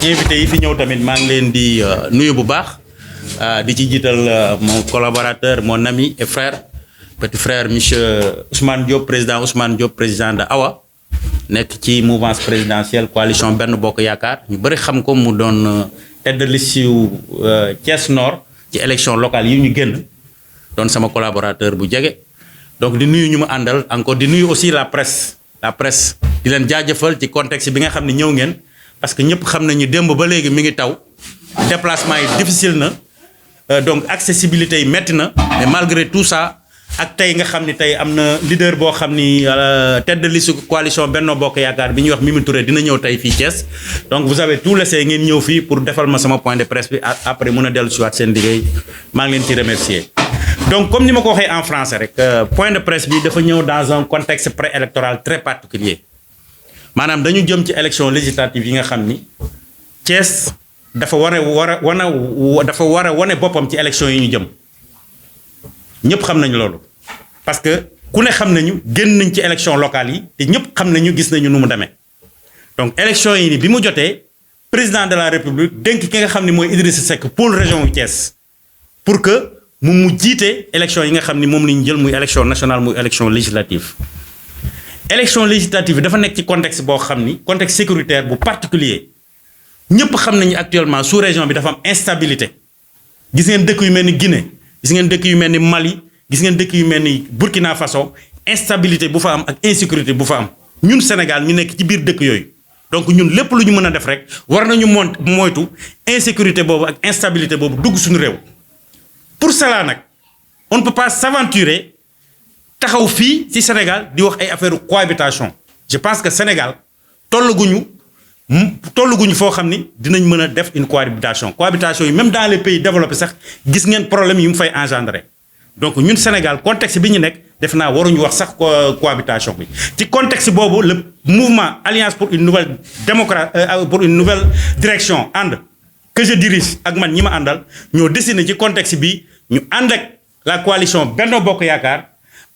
invité yi fi ñëw tamit maa ngi leen di nuyu bu baax di ci jiital mon collaborateur mon ami et frère petit frère monsieur Ousmane Diop président Ousmane Diop président de AWA nekk ci mouvance présidentielle coalition Benno Bokk Yaakaar ñu bëri xam ko mu doon tête de liste yu Thiès Nord ci élection locale yi ñu génn doon sama collaborateur bu jege donc di nuyu ñu mu àndal encore di nuyu aussi la presse di leen jaajëfal ci contexte bi nga xam ne ñëw ngeen parce que ñëpp xam nañu démb ba léegi mi ngi taw déplacement yi difficile na donc accessibilité yi métti na mais malgré tout ça ak tey nga xam ni tey am na leader boo xam ni tête de liste coalition Benno Bokk Yaakaar bi ñuy wax Mimi Touré dina ñëw tey fii Thiès donc vous avez tout laissé ngeen ñëw fii pour defal ma sama point de presse bi après mën a dellu si waat seen liggéey maa ngi leen ci remercier donc comme ni ma ko waxee en français rek point de presse bi dafa ñëw dans un contexte préélectoral très particulier maanaam dañu jëm ci élection législative yi nga xam ni Thiès dafa war a wane boppam ci élection yi ñu jëm ñëpp xam nañu loolu parce que ku ne xam nañu génn nañ ci élection locale yi te ñëpp xam nañu gis nañu nu mu demee donc élection yi ni bi mu jotee président de la république dénk ki nga xam ni mooy Idrissa Seck pôle région yu Thiès pour que mu jiite élection yi nga xam ni moom la ñu jël muy élection nationale muy élection législative élection législative bi dafa nekk ci contexte boo xam ni contexte sécuritaire bu particulier ñëpp xam nañu actuellement sous région bi dafa am instabilité gis ngeen dëkk yu mel ni Guinée gis ngeen dëkk yu mel ni Mali gis ngeen dëkk yu mel ni Burkina Faso instabilité bu fa am ak insécurité bu fa am ñun Sénégal ñu nekk ci biir dëkk yooyu donc ñun lépp lu ñu mën a def rek war nañu moytu insécurité boobu ak instabilité boobu dugg suñu réew pour cela nag on ne peut pas s'aventurer taxaw fii ci Sénégal di wax ay affaire cohabitation je pense que Sénégal tollaguñu foo xam ni dinañ mën a def une cohabitation yi même dans les pays développés sax gis ngeen problème yi mu fay engendrer donc ñun Sénégal contexte bi ñu nekk def naa waruñu wax sax cohabitation bi ci contexte boobu le mouvement Alliance pour une nouvelle pour une nouvelle direction ànd que je dirige ak man ñi ma àndal ñoo décidé ci contexte bi ñu ànd ak la coalition Benno Bokk Yaakaar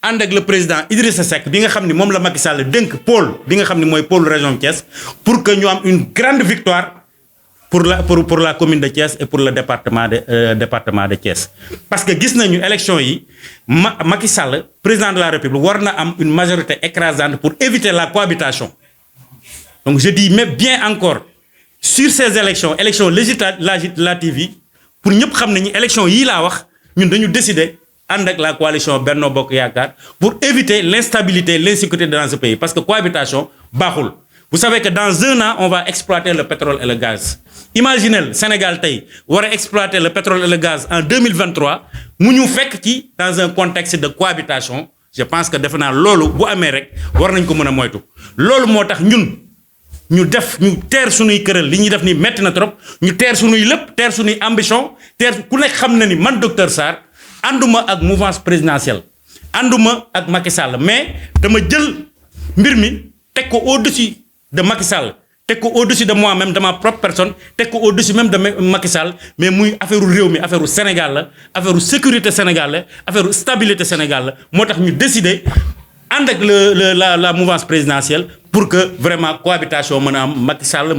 ànd ak le président Idrissa Seck bi nga xam ni moom la Macky Sall dénk pôle bi nga xam ni mooy pôle région Thiès pour que ñu am une grande victoire pour la commune de Thiès et pour le département de Thiès. parce que gis nañu élection yi Macky Sall président de la République war na am une majorité écrasante pour éviter la cohabitation donc je dis mais bien encore sur ces élections législatives yi pour ñëpp xam nañu élection yii laa wax ñun dañu décider. ànd ak la coalition Benno Bokk Yaakaar pour éviter l'instabilité l'insécurité dans ce pays parce que cohabitation baaxul vous savez que dans un an on va exploiter le pétrole et le gaz imaginez le Sénégal tey war a exploiter le pétrole et le gaz en 2023 mu ñu fekk ci dans un contexte de cohabitation je pense que defe naa loolu bu amee rek war nañ ko mën a moytu loolu moo tax ñu teer suñuy këral li ñuy def ni metti na trop ñu teer suñuy lépp teer suñuy ambition teer ku nekk xam na ni man docteur Sarr ànduma ak mouvance présidentielle ànduma ak Macky Sall mais dama jël mbir mi teg ko au-dessus de Macky Sall teg ko au-dessus de moi-même de ma propre personne teg ko au-dessus même de Macky Sall mais muy affaire réew mi affaire Sénégal la affaire sécurité Sénégal la affaire stabilité Sénégal la moo tax ñu décider ànd ak la mouvance présidentielle pour que vraiment cohabitation mën a am Macky Sall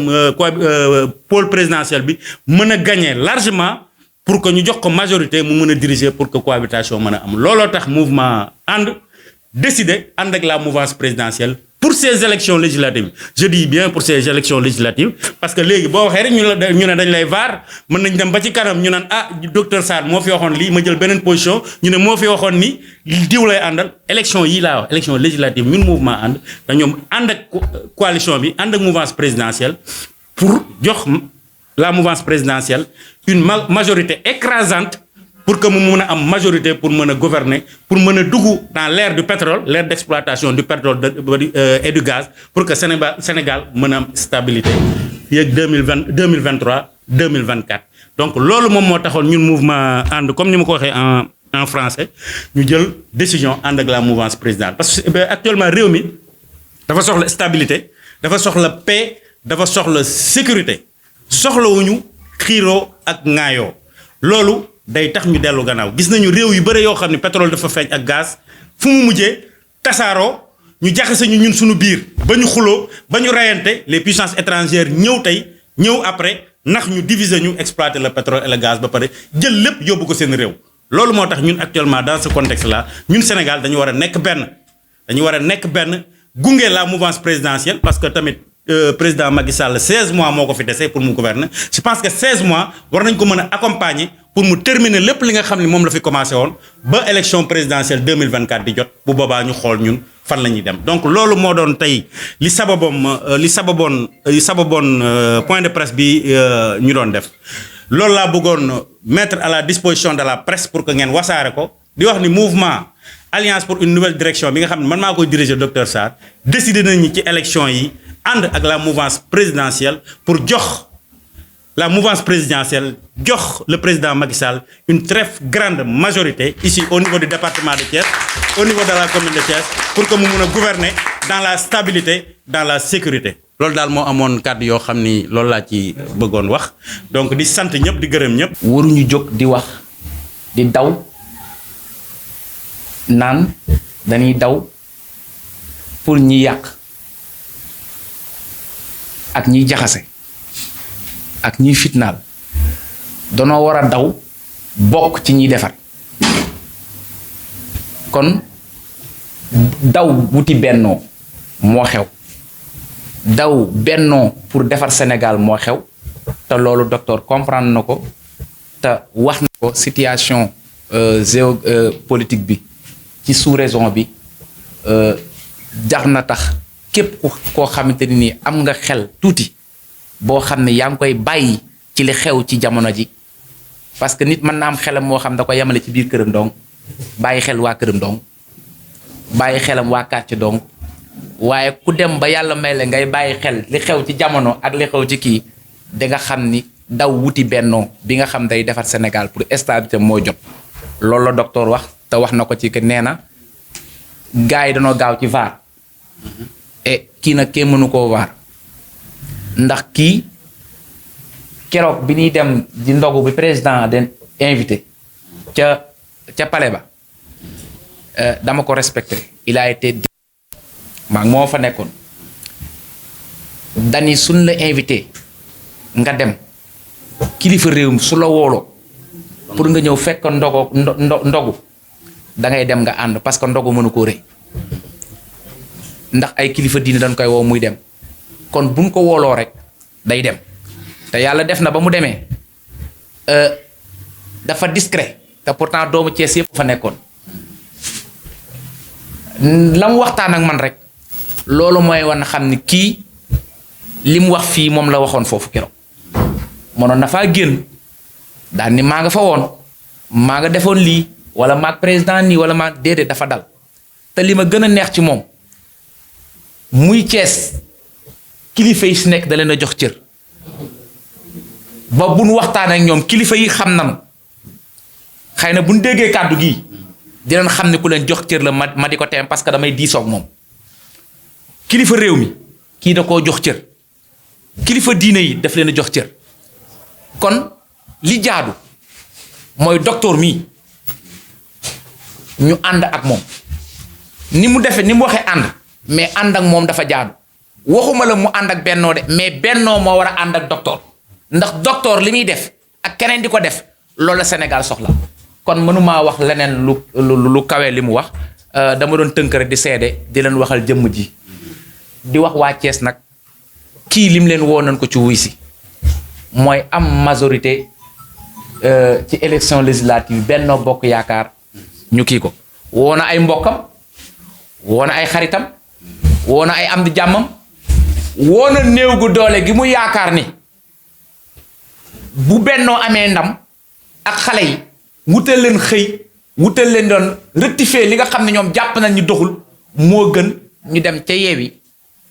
pôle présidentiel bi mën a gagner largement. pour que ñu jox ko majorité mu mën a diriger pour que cohabitation mën a am looloo tax mouvement ànd décider ànd ak la mouvance présidentielle pour ces élections législatives je dis bien pour ces élections législatives parce que léegi boo waxee rek ñu ne dañ lay vaar mën nañ dem ba ci kanam ñu naan docteur Sarr moo fi waxoon lii ma jël beneen position ñu ne moo fi waxoon ni diw lay àndal élection yii laa wax élection législative ñun mouvement ànd dañoom ànd ak coalition bi ànd ak mouvance présidentielle pour jox la mouvance présidentielle une majorité écrasante pour que mu mën a am majorité pour mën a gouverner pour mën a dugg dans l'ère du pétrole l'ère d'exploitation du pétrole et du gaz pour que Sénégal mën a am stabilité fii ak 2023 donc loolu moom moo taxoon ñun mouvement ànd comme ni ma ko waxee en français ñu jël décision ànd ak la mouvance présidentielle parce que actuellement réew mi dafa soxla stabilité dafa soxla paix dafa soxla sécurité soxlawuñu xiiroo ak ŋaayoo loolu day tax ñu dellu gannaaw gis nañu réew yu bëre yoo xam ne pétrole dafa feeñ ak gaz fu mu mujjee tasaaroo ñu jaxase ñu ñun suñu biir ba ñu xuloo ba ñu rayante les puissances étrangères ñëw tey ñëw après nax ñu diviser ñu exploiter le pétrole et le gaz ba pare jël lépp yóbbu ko seen réew loolu moo tax ñun actuellement dans ce contexte là ñun Sénégal dañu war a nekk benn gunge la mouvance présidentielle parce que tamit président Macky Sall 16 mois moo ko fi dese pour mu gouverner je pense que 16 mois war nañ ko mën a accompagner pour mu terminer lépp li nga xam ne moom la fi commencé woon ba élection présidentielle 2024 di jot bu boobaa ñu xool ñun fan la ñuy dem donc loolu moo doon tey li sababoon point de presse bi ñu doon def loolu laa bëggoon mettre à la disposition de la presse pour que ngeen wasaare ko di wax ni mouvement Alliance pour une nouvelle direction bi nga xam ne man maa koy diriger docteur Sarr décidé nañu ci élection yi ànd ak la mouvance présidentielle pour jox la mouvance présidentielle jox le président Macky Sall une très grande majorité ici au niveau du département de Thiès au niveau de la commune de Thiès pour que mu mun a gouverner dans la stabilité dans la sécurité loolu daal moo amoon kàddu yoo xam ni loolu laa ci bëggoon wax donc di sant ñëpp di gërëm ñëpp. waruñu jóg di wax di daw naan dañuy daw pour ñi yàq ak ñiy jaxase ak ñiy fitnaal danoo war a daw bokk ci ñiy defar kon daw wuti bennoo moo xew daw bennoo pour defar Sénégal moo xew te loolu docteur comprendre na ko te wax na ko situation géopolitique bi ci sous-région bi jar na tax képp koo xamante ni nii am nga xel tuuti boo xam ne yaa ngi koy bàyyi ci li xew ci jamono ji parce que nit mën na am xelam moo xam da ko yemale ci biir këram dong bàyyi xel waa këram dong bàyyi xelam waa quartier dong waaye ku dem ba yàlla may la ngay bàyyi xel li xew ci jamono ak li xew ci kii da nga xam ni daw wuti bennoo bi nga xam day defar Sénégal pour stabilité moo jot loolu la docteur wax te wax na ko ci que nee na gars yi danoo gaaw ci vaar et kii nag kenn mënu koo vaar ndax kii keroog bi ñuy dem di ndogu bi président de invité ca palais ba dama ko respecté il a été maa moo fa nekkoon dani suñ la invité nga dem kilifa réew mi su la wooloo pour nga ñëw fekk ndogu da ngay dem nga ànd parce que ndogu mënu koo rëy ndax ay kilifa diine dañ koy woo muy dem kon buñ ko wooloo rek day dem te yàlla def na ba mu demee dafa discret te pourtant doomu Cees yëpp fa nekkoon la mu waxtaan ak man rek loolu mooy wan xam ni kii li mu wax fii moom la waxoon foofu keroog mënoon na faa génn daal ni maa nga fa woon maa nga defoon lii wala maag président nii wala maag déedéet dafa dal te li ma gën a neex ci moom muy Cees kilifa yi si nekk da leen a jox cër ba bu nu waxtaan ak ñoom kilifa yi xam nanu xëy na bu nu déggee kàddu gii dinañ xam ne ku leen jox cër la ma di ko teem parce que damay diisoog moom kilifa réew mi kii da koo jox cër kilifa diine yi daf leen a jox cër kon li jaadu mooy docteur mii ñu ànd ak moom ni mu defee ni mu waxee ànd mais ànd ak moom dafa jaadu waxuma la mu ànd ak bennoo de mais bennoo moo war a ànd ak docteur ndax docteur li muy def ak keneen di ko def loolu la Sénégal soxla kon mënumaa wax leneen lu kawe li mu wax dama doon tënk rek di seede di leen waxal jëmm ji di wax waa Thiès nag kii lim leen woo nañ ko ci wuy si mooy am majorité ci élection législative Benno Bokk Yaakaar ñu kii ko woo na ay mbokkam woo na ay xaritam woo na ay am di jàmmam woo na néew gu doole gi mu yaakaar ni bu bennoo amee ndam ak xale yi wutal leen xëy wutal leen doon rectifier li nga xam ne ñoom jàpp nañ ñu doxul moo gën ñu dem ca Yewwi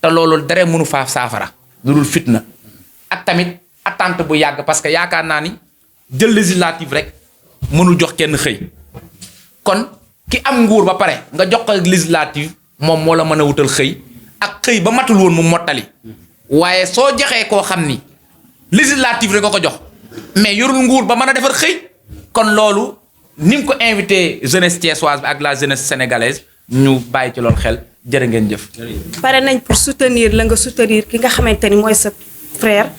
te loolu dara mënu faa saafara lu dul fitna ak tamit attente bu yàgg parce que yaakaar naa ni jël législative rek mënul jox kenn xëy kon ki am nguur ba pare nga jox ko législative moom moo la mën a wutal xëy ak xëy ba matul woon mu mottali waaye soo joxee koo xam ni législative rek nga ko jox mais yorul nguur ba mën a defar xëy kon loolu ni nga ko invité jeunesse thiessoise bi ak la jeunesse sénégalaise ñu bàyyi ci loolu xel jërë ngeen jëf. pare nañ pour soutenir la nga soutenir ki nga xamante ni mooy sa frère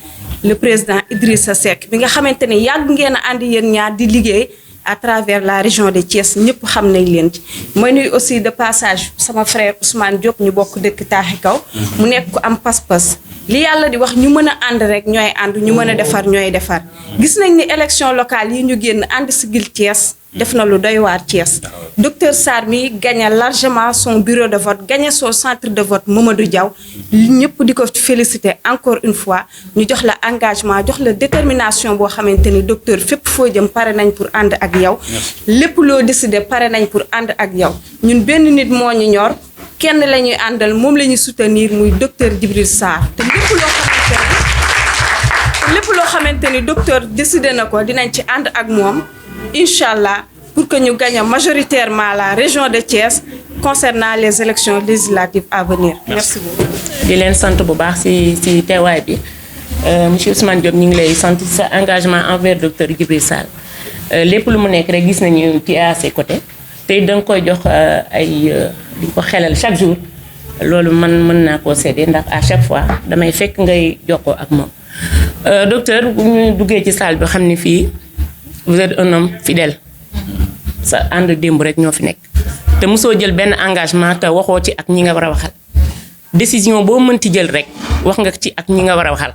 le président Idrissa Seck bi nga xamante ne yàgg ngeen a ànd yéen ñaar di liggéey à travers la région de Thiès ñëpp xam nañ leen ci. mooy nuyu aussi de passage sama frère Ousmane Diop ñu bokk dëkk Taaxi Kaw. mu nekk ku am pas-pas. li yàlla di wax ñu mën a ànd rek ñooy ànd ñu mën a defar ñooy defar gis nañ ni élection locale yi ñu génn ànd Siggil Thiès def na lu doy waar Thiès. docteur Sarr mi gagné largement son bureau de vote gagné son centre de vote Mamadou Diaw ñëpp di ko féliciter encore une fois ñu jox la engagement jox la détermination boo xamante ni docteur fépp foo jëm pare nañ pour ànd ak yow. lépp loo décidé pare nañ pour ànd ak yow ñun benn nit moo ñu ñor kenn la ñuy àndal moom la ñuy soutenir muy docteur Djibril Sarr te lépp loo xamante ni docteur décidé na ko dinañ ci ànd ak moom. incha allah pour que ñu gagne majoritairement la région de Thiès concernant les élections législatives à venir. merci beaucoup. di leen sant bu baax ci teewaay bi monsieur Ousmane Diop ñu ngi lay sant sa engagement envers docteur Djibril Sarr lépp lu mu nekk rek gis nañu ci à ses côtés te da nga koy jox ay di ko xelal chaque jour loolu man mën naa koo seede ndax à chaque fois damay fekk ngay jokkoo ak moom docteur bu ñu duggee ci salle bi xam ni fii. vous êtes un homme fidèle sa ànd démb rek ñoo fi nekk te mosoo jël benn engagement te waxoo ci ak ñi nga war a waxal décision boo mënti jël rek wax nga ci ak ñi nga war a waxal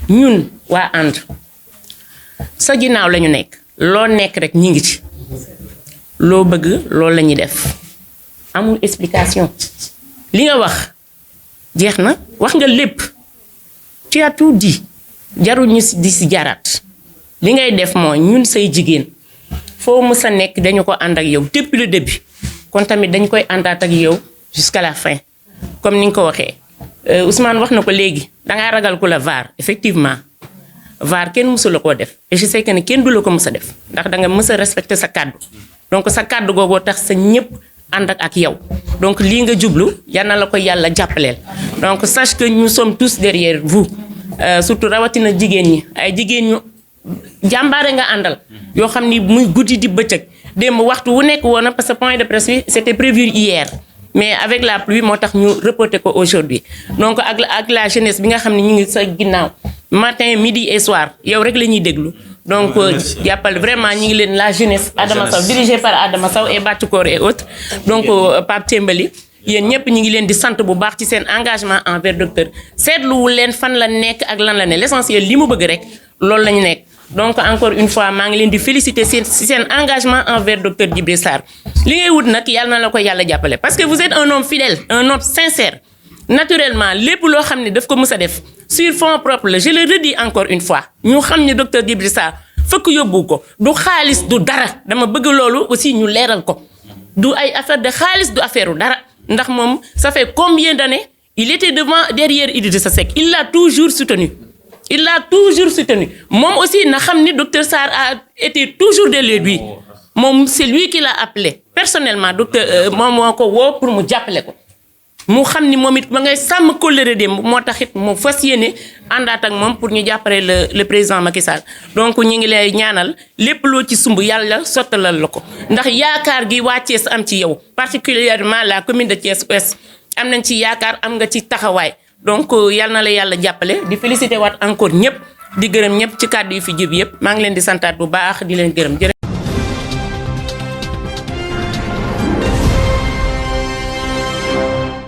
ñun waa ànd sa ginnaaw la ñu nekk loo nekk rek ñi ngi ci loo bëgg loolu la ñuy def amul explication li nga wax jeex na wax nga lépp tu as tout dit jarul ñu di si jaaraat li ngay def mooy ñun say jigéen foo mës a nekk dañu ko ànd ak yow depuis le début kon tamit dañu koy àndaat ak yow jusqu'à la fin comme ni nga ko waxee Ousmane wax na ko léegi dangaa ragal ku la vaar effectivement vaar kenn mësu la koo def et je sais que ne kenn du la ko mës a def ndax danga mës a respecter sa kàddu donc sa kàddu googoo tax sa ñëpp ànd ak yow donc lii nga jublu yal na la ko yàlla jàppaleel donc sache que nous sommes tous derrière vous surtout rawatina jigéen ñi ay jigéen ñu jàmbaare nga àndal yoo xam ni muy guddi di bëccëg démb waxtu wu nekk woon na parce que point de presse bi c'était prévu hier mais avec la pluie moo tax ñu reporté ko aujourd'hui donc ak la jeunesse bi nga xam ne ñu ngi sa ginnaaw matin midi et soir yow rek la ñuy déglu donc jàppal vraiment ñi ngi leen la jeunesse Adama Sow dirigée par Adama Sow et Batukor et autres donc Pape Tembali yéen ñëpp ñi ngi leen di sant bu baax ci seen engagement envers docteur seetluwul leen fan la nekk ak lan la ne l'essentiel li mu bëgg rek loolu la ñu nekk donc encore une fois maa ngi leen di féliciter si seen engagement envers docteur Djibril Sarr li ngay wut nag yàlla na la ko yàlla jàppale parce que vous êtes un homme fidèle un homme sincère naturellement lépp loo xam ne daf ko mës a def sur fonds propres la je le redis encore une fois ñu xam ne docteur Djibril Sarr fëkk yóbbu ko du xaalis du dara dama bëgg loolu aussi ñu leeral ko du ay affaire de xaalis du affaire u dara ndax moom ça fait combien d'années il était derrière Idrissa Seck il l'a toujours soutenu moom aussi na xam ni docteur Sarr a été toujours derrière lui moom c'est lui qui l'a appelé personnellement docteur moom moo ko woo pour mu jàppale ko mu xam ni moom it ma ngay sàmm kóllëre démb moo tax it mu fas yéene àndaat ak moom pour ñu jàppale le président Macky Sall donc ñu ngi lay ñaanal lépp loo ci sumb yàlla sottalal la ko ndax yaakaar gi waa Thiès am ci yow particulièrement la commune de Thiès Ouest am nañ ci yaakaar am nga ci taxawaay donc yal na la yàlla jàppale di féliciter waat encore ñëpp di gërëm ñëpp ci kàddu yi fi jib yëpp maa ngi leen di santaat bu baax di leen gërëm.